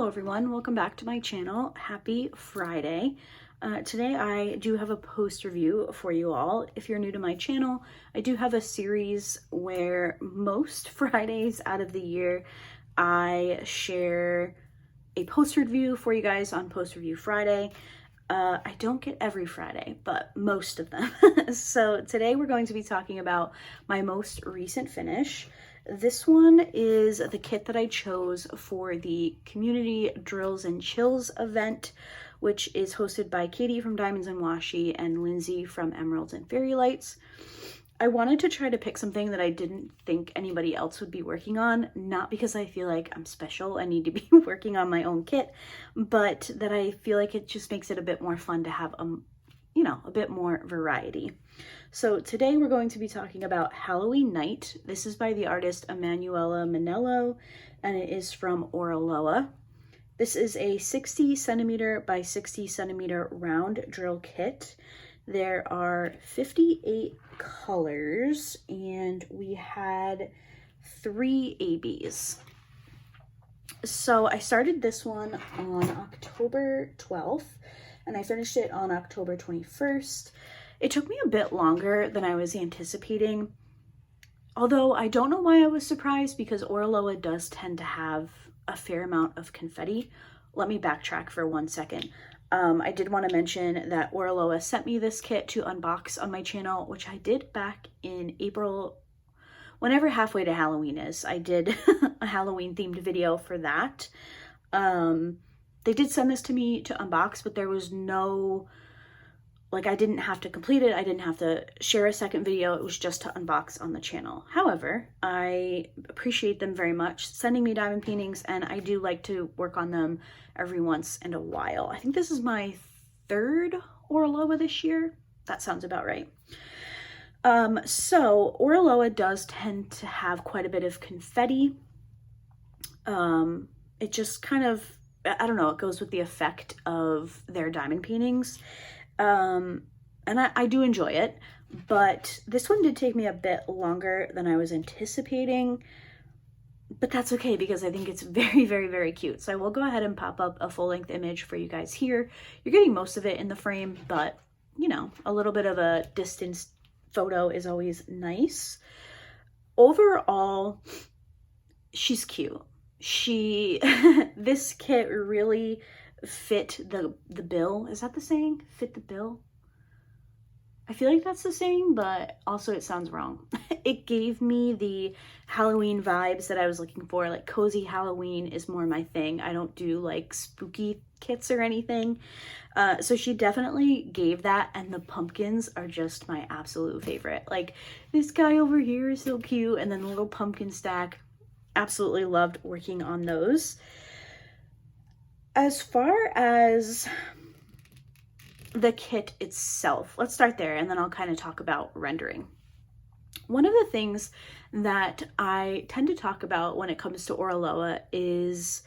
Hello everyone, welcome back to my channel. Happy Friday. Today I do have a post review for you all. If you're new to my channel, I do have a series where most Fridays out of the year I share a post review for you guys on Post Review Friday. I don't get every Friday, but most of them. So today we're going to be talking about my most recent finish. This one is the kit that I chose for the community Drills and Chills event, which is hosted by Katie from Diamonds and Washi and Lindsay from Emeralds and Fairy Lights. I wanted to try to pick something that I didn't think anybody else would be working on, not because I feel like I'm special and need to be working on my own kit, but that I feel like it just makes it a bit more fun to have a bit more variety. So today we're going to be talking about Halloween Night. This is by the artist Emanuela Mannello, and it is from Oraloa. This is a 60 centimeter by 60 centimeter round drill kit. There are 58 colors, and we had 3 ABs. So I started this one on October 12th, and I finished it on October 21st. It took me a bit longer than I was anticipating, although I don't know why I was surprised because Oraloa does tend to have a fair amount of confetti. Let me backtrack for 1 second. I did want to mention that Oraloa sent me this kit to unbox on my channel, which I did back in April, whenever halfway to Halloween is. I did a Halloween themed video for that. They did send this to me to unbox, but there was no, I didn't have to complete it. I didn't have to share a second video. It was just to unbox on the channel. However, I appreciate them very much sending me diamond paintings, and I do like to work on them every once in a while. I think this is my 3rd Oraloa this year. That sounds about right. So Oraloa does tend to have quite a bit of confetti. It just kind of, I don't know, it goes with the effect of their diamond paintings. And I do enjoy it, but this one did take me a bit longer than I was anticipating, but that's okay because I think it's very, very, very cute. So I will go ahead and pop up a full-length image for you guys here. You're getting most of it in the frame, but a little bit of a distance photo is always nice. Overall, she's cute. This kit really fit the bill. Is that the saying? Fit the bill? I feel like that's the saying, but also it sounds wrong. It gave me the Halloween vibes that I was looking for. Like cozy Halloween is more my thing. I don't do like spooky kits or anything. So she definitely gave that, and the pumpkins are just my absolute favorite. Like this guy over here is so cute, and then the little pumpkin stack. Absolutely loved working on those. As far as the kit itself, let's start there and then I'll kind of talk about rendering. One of the things that I tend to talk about when it comes to Oraloa is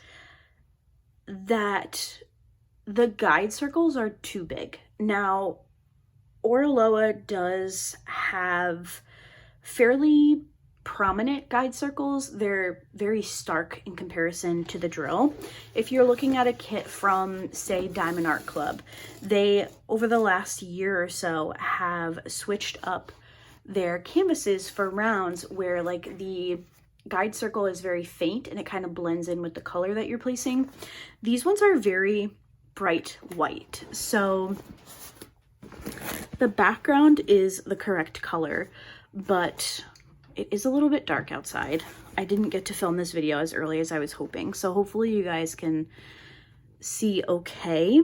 that the guide circles are too big. Now, Oraloa does have fairly prominent guide circles. They're very stark in comparison to the drill. If you're looking at a kit from, say, Diamond Art Club, they, over the last year or so, have switched up their canvases for rounds where like the guide circle is very faint and it kind of blends in with the color that you're placing. These ones are very bright white. So the background is the correct color, but it is a little bit dark outside. I didn't get to film this video as early as I was hoping, so hopefully you guys can see okay.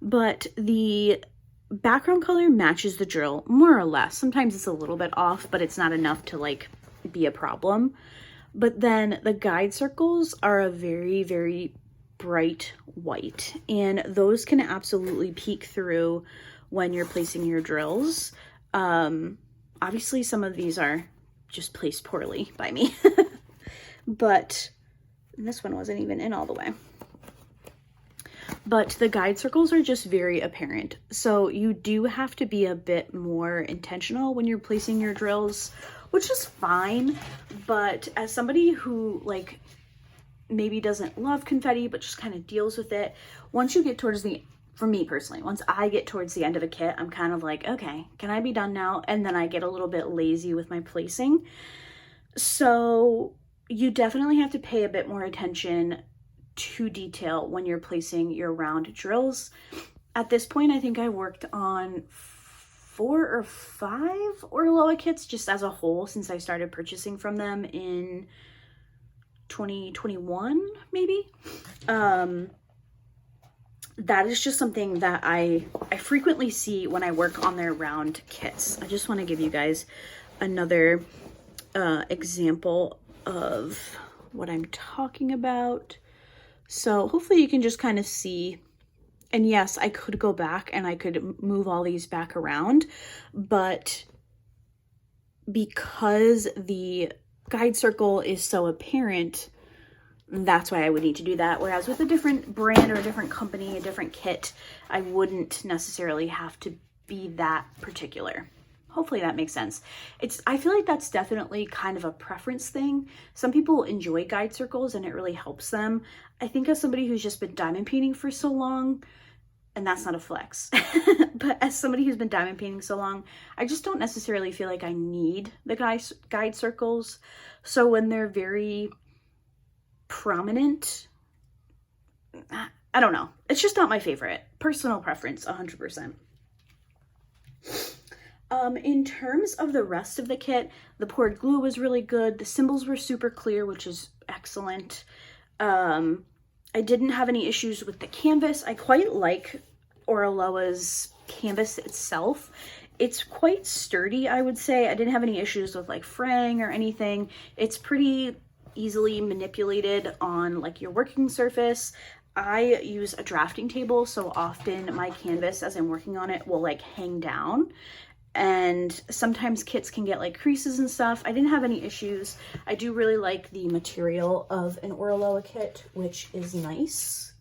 But the background color matches the drill more or less. Sometimes it's a little bit off, but it's not enough to like be a problem. But then the guide circles are a very, very bright white, and those can absolutely peek through when you're placing your drills. Obviously some of these are just placed poorly by me, but this one wasn't even in all the way. But the guide circles are just very apparent. So you do have to be a bit more intentional when you're placing your drills, which is fine. But as somebody who like maybe doesn't love confetti, but just kind of deals with it. Once you get towards the, for me personally, once I get towards the end of a kit, I'm kind of like, okay, can I be done now? And then I get a little bit lazy with my placing. So you definitely have to pay a bit more attention to detail when you're placing your round drills. At this point, I think I worked on 4 or 5 Oraloa kits just as a whole since I started purchasing from them in 2021, maybe. That is just something that I frequently see when I work on their round kits. I just want to give you guys another example of what I'm talking about. So hopefully you can just kind of see. And yes, I could go back and I could move all these back around, but because the guide circle is so apparent, that's why I would need to do that. Whereas with a different brand or a different company, a different kit, I wouldn't necessarily have to be that particular. Hopefully that makes sense. I feel like that's definitely kind of a preference thing. Some people enjoy guide circles and it really helps them. I think as somebody who's just been diamond painting for so long, and that's not a flex, but as somebody who's been diamond painting so long, I just don't necessarily feel like I need the guide circles. So when they're very prominent, I don't know. It's just not my favorite. Personal preference, 100%. In terms of the rest of the kit, the poured glue was really good. The symbols were super clear, which is excellent. I didn't have any issues with the canvas. I quite like Oraloa's canvas itself. It's quite sturdy, I would say. I didn't have any issues with like fraying or anything. It's pretty easily manipulated on like your working surface. I use a drafting table, so often my canvas as I'm working on it will like hang down. And sometimes kits can get like creases and stuff. I didn't have any issues. I do really like the material of an Oraloa kit, which is nice.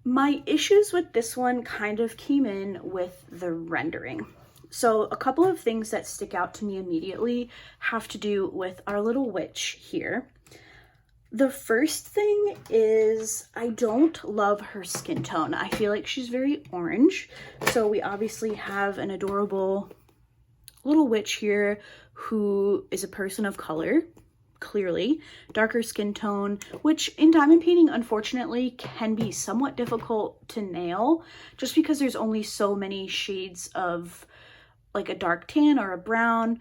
My issues with this one kind of came in with the rendering. So a couple of things that stick out to me immediately have to do with our little witch here. The first thing is I don't love her skin tone. I feel like she's very orange. So we obviously have an adorable little witch here who is a person of color, clearly. Darker skin tone, which in diamond painting, unfortunately, can be somewhat difficult to nail just because there's only so many shades of like a dark tan or a brown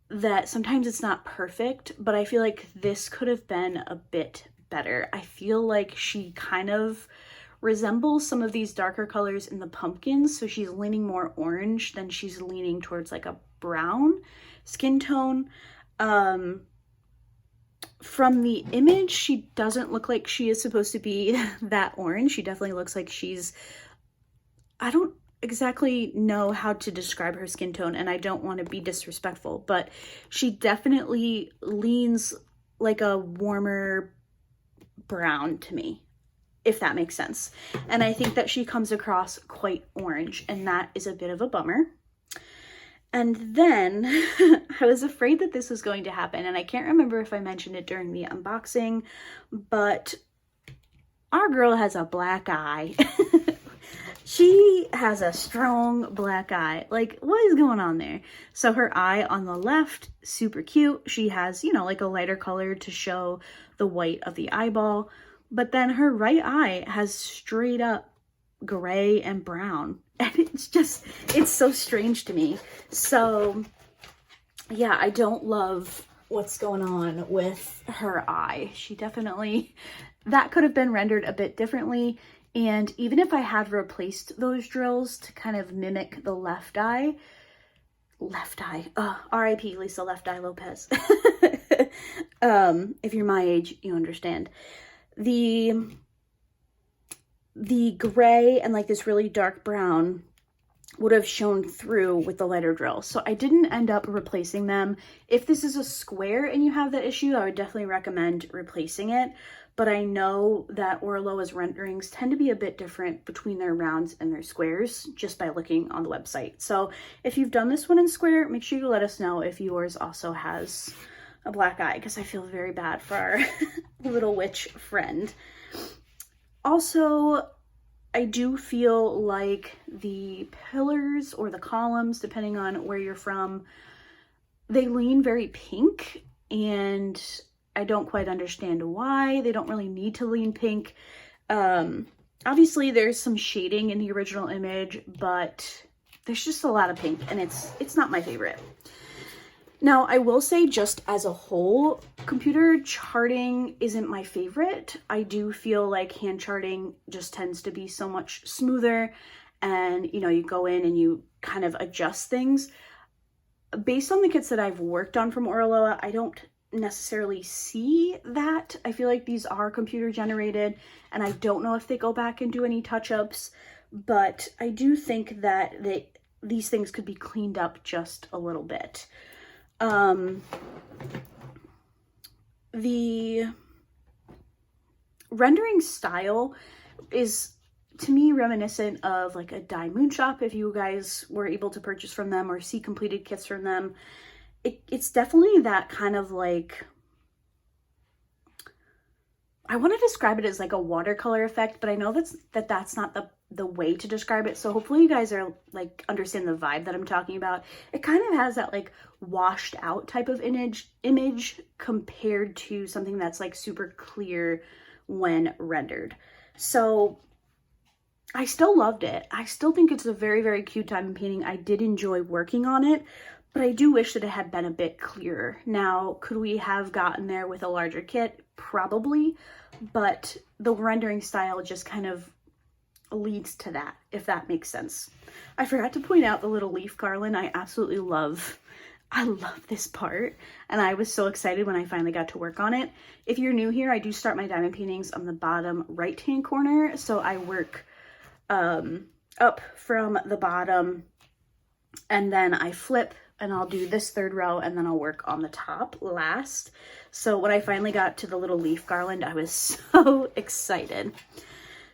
that sometimes it's not perfect, but I feel like this could have been a bit better. I feel like she kind of resembles some of these darker colors in the pumpkins, so she's leaning more orange than she's leaning towards like a brown skin tone. From the image, she doesn't look like she is supposed to be that orange. She definitely looks like she's, I don't exactly know how to describe her skin tone, and I don't want to be disrespectful, but she definitely leans like a warmer brown to me, if that makes sense. And I think that she comes across quite orange, and that is a bit of a bummer. And then I was afraid that this was going to happen, and I can't remember if I mentioned it during the unboxing, but our girl has a black eye. She has a strong black eye. Like, what is going on there? So her eye on the left, super cute. She has, you know, like a lighter color to show the white of the eyeball. But then her right eye has straight up gray and brown. And it's just, it's so strange to me. So yeah, I don't love what's going on with her eye. She definitely, that could have been rendered a bit differently. And even if I had replaced those drills to kind of mimic the left eye, R.I.P. Lisa Left Eye Lopez. If you're my age, you understand. The gray and like this really dark brown would have shown through with the lighter drill. So I didn't end up replacing them. If this is a square and you have that issue, I would definitely recommend replacing it. But I know that Oraloa's renderings tend to be a bit different between their rounds and their squares just by looking on the website. So if you've done this one in square, make sure you let us know if yours also has a black eye because I feel very bad for our little witch friend. Also, I do feel like the pillars or the columns, depending on where you're from, they lean very pink, and I don't quite understand why. They don't really need to lean pink. Obviously there's some shading in the original image, but there's just a lot of pink, and it's not my favorite. Now, I will say, just as a whole, computer charting isn't my favorite. I do feel like hand charting just tends to be so much smoother, and you know, you go in and you kind of adjust things. Based on the kits that I've worked on from Oraloa, I don't necessarily see that. I feel like these are computer generated, and I don't know if they go back and do any touch-ups, but I do think that these things could be cleaned up just a little bit. The rendering style is, to me, reminiscent of like a Dye Moon Shop, if you guys were able to purchase from them or see completed kits from them. It's definitely that kind of like, I want to describe it as like a watercolor effect, but I know that's not the way to describe it. So hopefully you guys are like understand the vibe that I'm talking about. It kind of has that like washed out type of image compared to something that's like super clear when rendered. So I still loved it. I still think it's a very, very cute diamond painting. I did enjoy working on it, but I do wish that it had been a bit clearer. Now, could we have gotten there with a larger kit? Probably, but the rendering style just kind of leads to that, if that makes sense. I forgot to point out the little leaf garland. I absolutely love. I love this part, and I was so excited when I finally got to work on it. If you're new here, I do start my diamond paintings on the bottom right-hand corner, so I work up from the bottom, and then I flip, and I'll do this third row, and then I'll work on the top last. So when I finally got to the little leaf garland, I was so excited.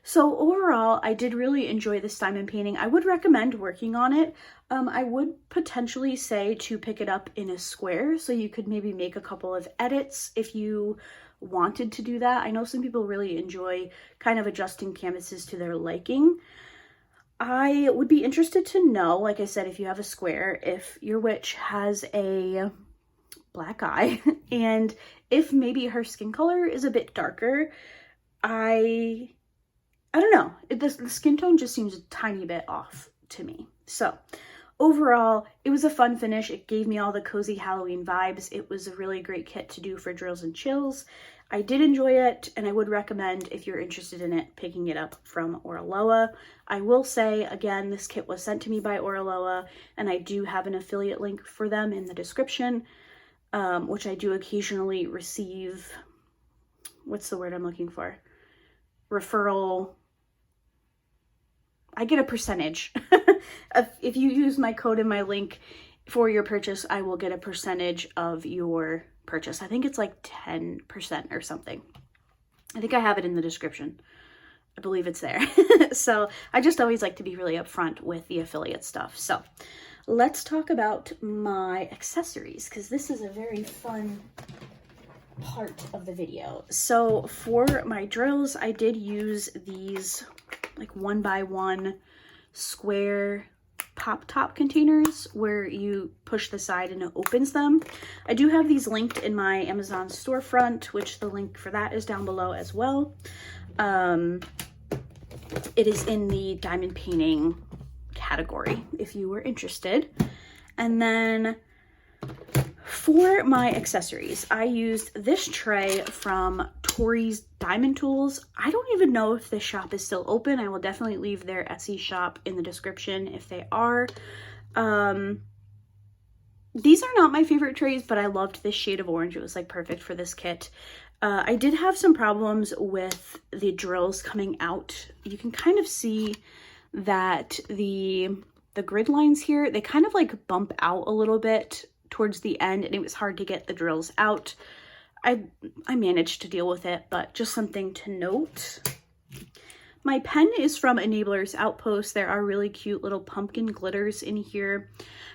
So overall, I did really enjoy this diamond painting. I would recommend working on it. I would potentially say to pick it up in a square, so you could maybe make a couple of edits if you wanted to do that. I know some people really enjoy kind of adjusting canvases to their liking. I would be interested to know, like I said, if you have a square, if your witch has a black eye, and if maybe her skin color is a bit darker. I don't know. The skin tone just seems a tiny bit off to me. So overall, it was a fun finish. It gave me all the cozy Halloween vibes. It was a really great kit to do for Drills and Chills. I did enjoy it, and I would recommend, if you're interested in it, picking it up from Oraloa. I will say, again, this kit was sent to me by Oraloa, and I do have an affiliate link for them in the description, which I do occasionally receive. What's the word I'm looking for? Referral. I get a percentage. If you use my code and my link for your purchase, I will get a percentage of your purchase. I think it's like 10% or something. I think I have it in the description. I believe it's there. So I just always like to be really upfront with the affiliate stuff. So let's talk about my accessories, because this is a very fun part of the video. So for my drills, I did use these like 1x1 square pop top containers where you push the side and it opens them. I do have these linked in my Amazon storefront, which the link for that is down below as well. It is in the diamond painting category if you were interested. And then for my accessories, I used this tray from Tori's Diamond Tools. I don't even know if this shop is still open. I will definitely leave their Etsy shop in the description if they are. These are not my favorite trays, but I loved this shade of orange. It was like perfect for this kit. I did have some problems with the drills coming out. You can kind of see that the grid lines here, they kind of like bump out a little bit towards the end, and it was hard to get the drills out. I managed to deal with it, but just something to note. My pen is from Enabler's Outpost. There are really cute little pumpkin glitters in here.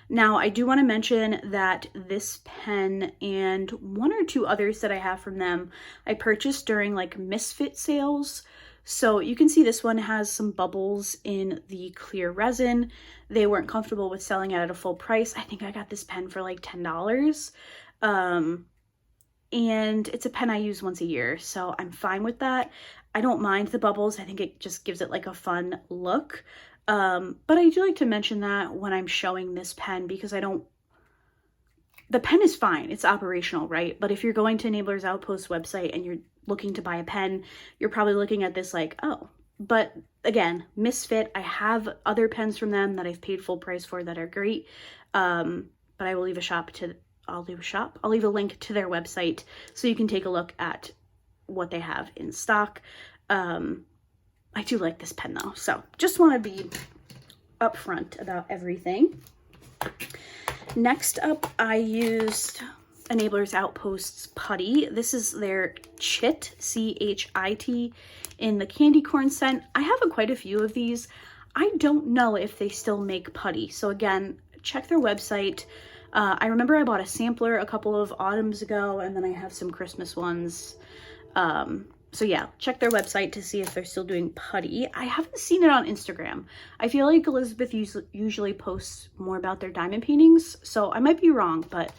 Now, I do want to mention that this pen and one or two others that I have from them, I purchased during like Misfit sales. So you can see this one has some bubbles in the clear resin. They weren't comfortable with selling it at a full price. I think I got this pen for like $10. And it's a pen I use once a year, so I'm fine with that. I don't mind the bubbles. I think it just gives it like a fun look. But I do like to mention that when I'm showing this pen, because the pen is fine, it's operational, right? But if you're going to Enablers Outpost website and you're looking to buy a pen, you're probably looking at this like, oh. But again, Misfit, I have other pens from them that I've paid full price for that are great. But I will leave I'll leave a link to their website so you can take a look at what they have in stock. I do like this pen though, so just want to be upfront about everything. Next up, I used Enablers Outpost's putty. This is their Chit, C-H-I-T, in the candy corn scent. I have quite a few of these. I don't know if they still make putty, so again, check their website. I remember I bought a sampler a couple of autumns ago, and then I have some Christmas ones. So yeah, check their website to see if they're still doing putty. I haven't seen it on Instagram. I feel like Elizabeth usually posts more about their diamond paintings, so I might be wrong, but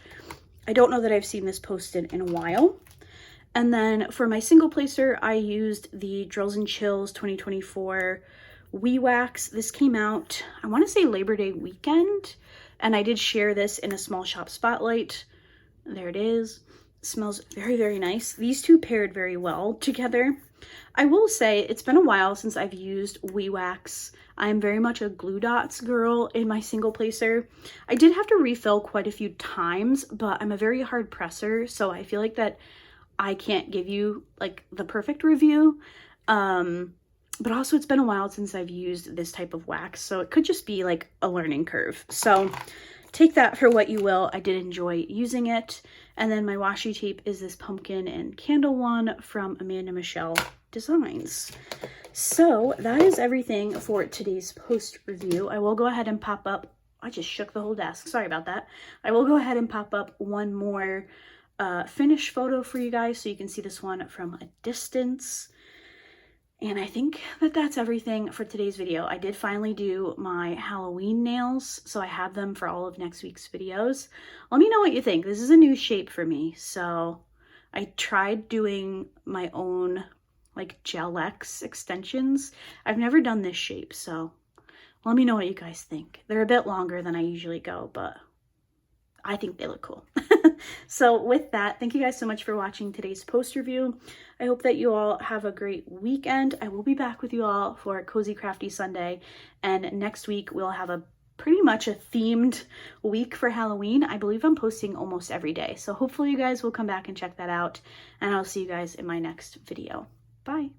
I don't know that I've seen this posted in a while. And then for my single placer, I used the Drills and Chills 2024 Wee Wax. This came out, I want to say Labor Day weekend, and I did share this in a small shop spotlight. There it is. It smells very, very nice. These two paired very well together. I will say it's been a while since I've used Wee Wax. I am very much a glue dots girl in my single placer. I did have to refill quite a few times, but I'm a very hard presser, so I feel like that I can't give you like the perfect review. But also it's been a while since I've used this type of wax, so it could just be like a learning curve. So take that for what you will. I did enjoy using it. And then my washi tape is this pumpkin and candle one from Amanda Michelle Designs. So that is everything for today's post review. I will go ahead and pop up, I just shook the whole desk, sorry about that. I will go ahead and pop up one more finished photo for you guys so you can see this one from a distance. And I think that that's everything for today's video. I did finally do my Halloween nails, so I have them for all of next week's videos. Let me know what you think. This is a new shape for me, so I tried doing my own like Gel X extensions. I've never done this shape, so let me know what you guys think. They're a bit longer than I usually go, but I think they look cool. So with that, thank you guys so much for watching today's post review. I hope that you all have a great weekend. I will be back with you all for Cozy Crafty Sunday. And next week, we'll have pretty much a themed week for Halloween. I believe I'm posting almost every day. So hopefully you guys will come back and check that out. And I'll see you guys in my next video. Bye.